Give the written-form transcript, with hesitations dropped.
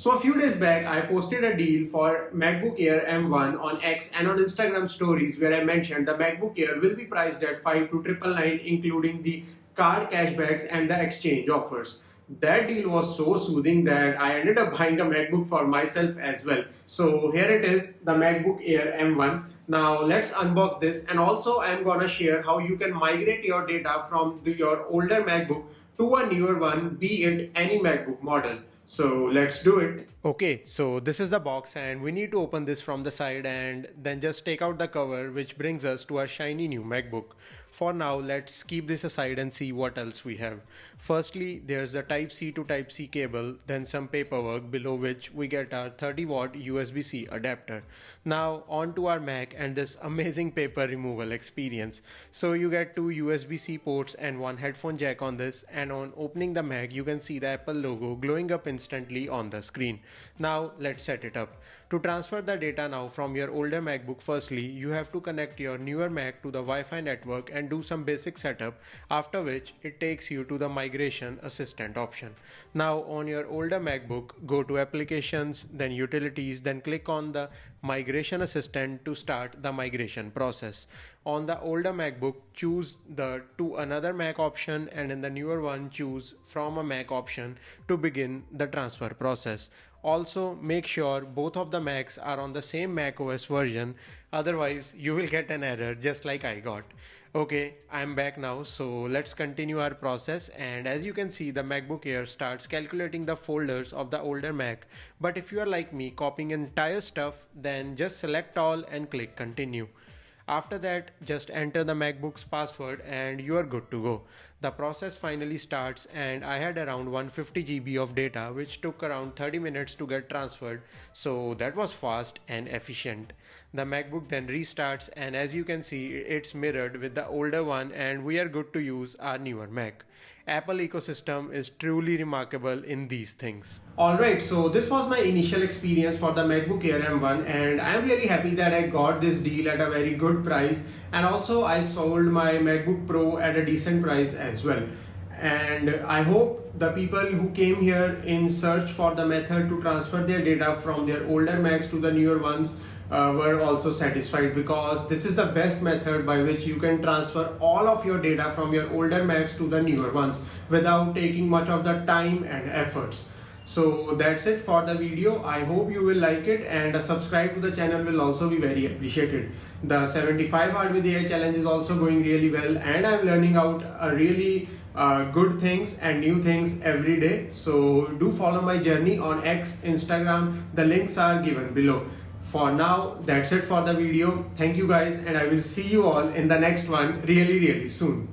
So a few days back, I posted a deal for MacBook Air M1 on X and on Instagram stories where I mentioned the MacBook Air will be priced at 5 to 999 including the card cashbacks and the exchange offers. That deal was so soothing that I ended up buying a MacBook for myself as well. So here it is, the MacBook Air M1. Now let's unbox this, and also I'm gonna share how you can migrate your data from your older MacBook to a newer one, be it any MacBook model. So let's do it. Okay, so this is the box and we need to open this from the side and then just take out the cover, which brings us to our shiny new MacBook. For now, let's keep this aside and see what else we have. Firstly, there's the Type-C to Type-C cable, then some paperwork, below which we get our 30-watt USB-C adapter. Now on to our Mac and this amazing paper removal experience. So you get two USB-C ports and one headphone jack on this, and on opening the Mac you can see the Apple logo glowing up instantly on the screen. Now let's set it up. To transfer the data now from your older MacBook, firstly you have to connect your newer Mac to the Wi-Fi network and do some basic setup, after which it takes you to the migration assistant option. Now on your older MacBook, go to applications, then utilities, then click on the migration assistant to start the migration process. On the older MacBook, choose the to another Mac option, and in the newer one choose from a Mac option to begin the transfer process. Also make sure both of the Macs are on the same Mac OS version, otherwise you will get an error just like I got. Okay, I'm back now, so let's continue our process, and as you can see the MacBook Air starts calculating the folders of the older Mac, but if you are like me copying entire stuff, then just select all and click continue. After that, just enter the MacBook's password and you are good to go. The process finally starts, and I had around 150 GB of data which took around 30 minutes to get transferred, so that was fast and efficient. The MacBook then restarts, and as you can see it's mirrored with the older one and we are good to use our newer Mac. Apple ecosystem is truly remarkable in these things. Alright, so this was my initial experience for the MacBook Air M1, and I am really happy that I got this deal at a very good price, and also I sold my MacBook Pro at a decent price as well. And I hope the people who came here in search for the method to transfer their data from their older Macs to the newer ones were also satisfied, because this is the best method by which you can transfer all of your data from your older Macs to the newer ones without taking much of the time and efforts. So that's it for the video. I hope you will like it, and a subscribe to the channel will also be very appreciated. The 75 Hard with AI challenge is also going really well, and I'm learning out really good things and new things every day. So do follow my journey on X, Instagram. The links are given below. For now, that's it for the video. Thank you guys, and I will see you all in the next one really soon.